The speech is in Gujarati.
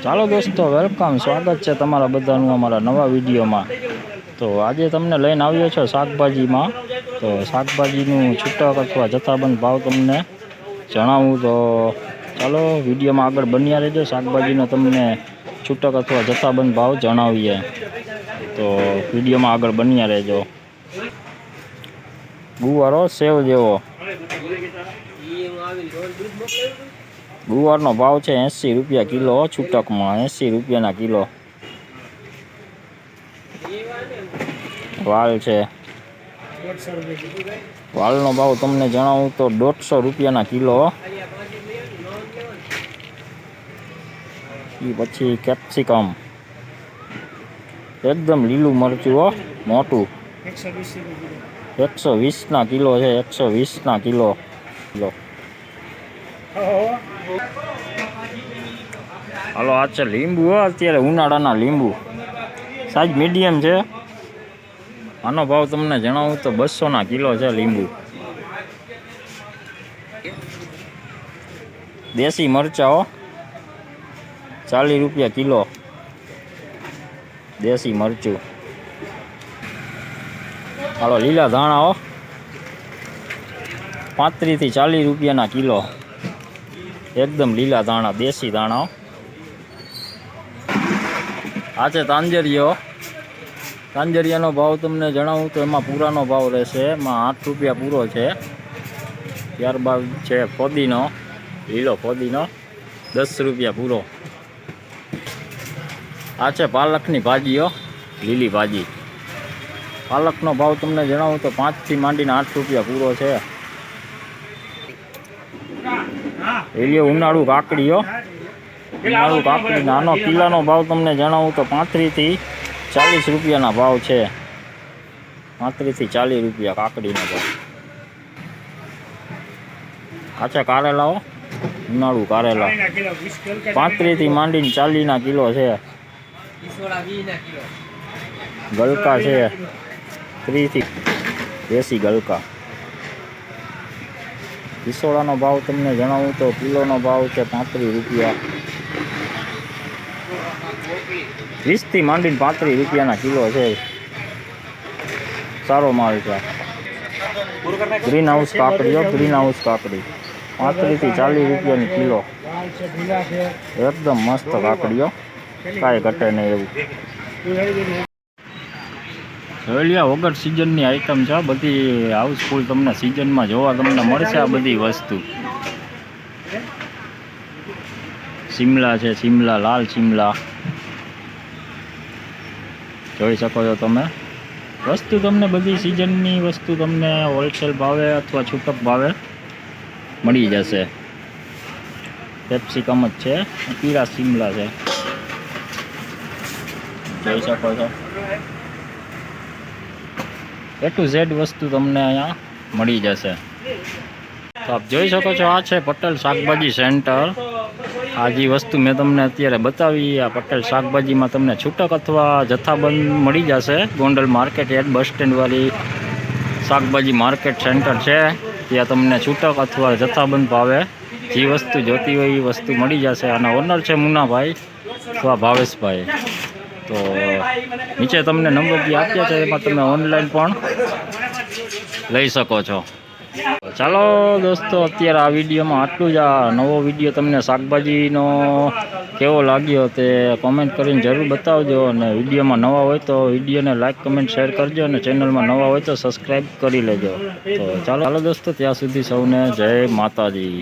ચાલો દોસ્તો, વેલકમ, સ્વાગત છે તમારા બધાનું અમારા નવા વિડીયોમાં। તો આજે તમને લઈને આવ્યો છો શાકભાજીમાં। તો શાકભાજીનું છૂટક અથવા જથ્થાબંધ ભાવ તમને જણાવું તો ચાલો વિડીયોમાં આગળ બન્યા રહેજો। શાકભાજીનો તમને છૂટક અથવા જથ્થાબંધ ભાવ જણાવીએ, તો વિડીયોમાં આગળ બન્યા રહેજો। ગુવારો સેવ જેવો ગુવારનો ભાવ છે 80 રૂપિયા કિલો, છૂટકમાં 80 રૂપિયાના કિલો। વાલ છે, વાલનો ભાવ તમને જણાવું તો 150 રૂપિયાના કિલો। એ પછી કેપ્સિકમ એકદમ લીલું મરચું હો, મોટું 120ના કિલો છે, 120ના કિલો। હાલો આ છે લીંબુ હો, અત્યારે ઉનાળાના લીંબુ સાઈઝ મીડિયમ છે। આનો ભાવ તમને જણાવું તો 200ના કિલો છે લીંબુ। દેશી મરચાં હો, 40 રૂપિયા કિલો દેશી મરચું। હાલો લીલા ધાણા હો, 35 થી 40 રૂપિયાના કિલો, એકદમ લીલા ધાણા, દેશી ધાણા। આ છે તાંજરીઓ, તાંજરિયાનો ભાવ તમને જણાવું તો એમાં પૂરાનો ભાવ રહેશે, એમાં 8 રૂપિયા પૂરો છે। ત્યારબાદ છે ફોદીનો, લીલો ફોદીનો 10 રૂપિયા પૂરો। આ છે પાલકની ભાજીઓ, લીલી ભાજી। પાલકનો ભાવ તમને જણાવું તો 5 થી માંડીને 8 રૂપિયા પૂરો છે। એલિયો ઉનાળુ કાકડીઓ, ઉનાળુ કાકડી નાનો કિલ્લાનો ભાવ તમને જણાવું તો 35 થી 40 રૂપિયાના ભાવ છે। 35 થી 40 રૂપિયા કાકડીનો ભાવ। આછા કારેલાઓ, ઉનાળુ કારેલા 35 થી માંડીને 40ના કિલો છે। ગલકા છે 30 થી, દેશી ગલકા। હિસોડાનો ભાવ તમને જણાવું તો કિલોનો ભાવ છે 35 રૂપિયા, 20 થી માંડીને 35 રૂપિયાના કિલો છે। સારો માલ છે। ગ્રીન હાઉસ કાકડીઓ, ગ્રીન હાઉસ કાકડી 35 થી 40 રૂપિયાની કિલો, એકદમ મસ્ત કાકડીઓ, કાંઈ ઘટે નહીં એવું। જોઈ વગર સિઝનની આઈટમ છે બધી, હાઉસફુલ તમને સિઝનમાં જોવા તમને મળશે આ બધી વસ્તુ। શિમલા છે, શિમલા, લાલ શિમલા જોઈ શકો છો તમે। વસ્તુ તમને બધી સિઝનની વસ્તુ તમને હોલસેલ ભાવે અથવા છૂટક ભાવે મળી જશે। કેપ્સિકમ જ છે, પીળા શિમલા છે, જોઈ શકો છો। A to Z વસ્તુ તમને અહીંયા મળી જશે। તો આપ જોઈ શકો છો આ છે પટેલ શાકભાજી સેન્ટર। આ જે વસ્તુ મેં તમને અત્યારે બતાવી, આ પટેલ શાકભાજીમાં તમને છૂટક અથવા જથ્થાબંધ મળી જશે। ગોંડલ માર્કેટ યાર્ડ બસ સ્ટેન્ડવાળી શાકભાજી માર્કેટ સેન્ટર છે, ત્યાં તમને છૂટક અથવા જથ્થાબંધ ભાવે જે વસ્તુ જોતી હોય એ વસ્તુ મળી જશે। આના ઓનર છે મુન્નાભાઈ અથવા ભાવેશભાઈ। તો નીચે તમને નંબર જે આપ્યા છે એમાં તમે ઓનલાઈન પણ લઈ શકો છો। ચાલો દોસ્તો, અત્યારે આ વિડીયોમાં આટલું જ। આ નવો વિડીયો તમને શાકભાજીનો કેવો લાગ્યો તે કોમેન્ટ કરીને જરૂર બતાવજો, અને વિડીયોમાં નવા હોય તો વિડીયોને લાઇક, કમેન્ટ, શેર કરજો, અને ચેનલમાં નવા હોય તો સબસ્ક્રાઈબ કરી લેજો। તો ચાલો દોસ્તો, ત્યાં સુધી સૌને જય માતાજી।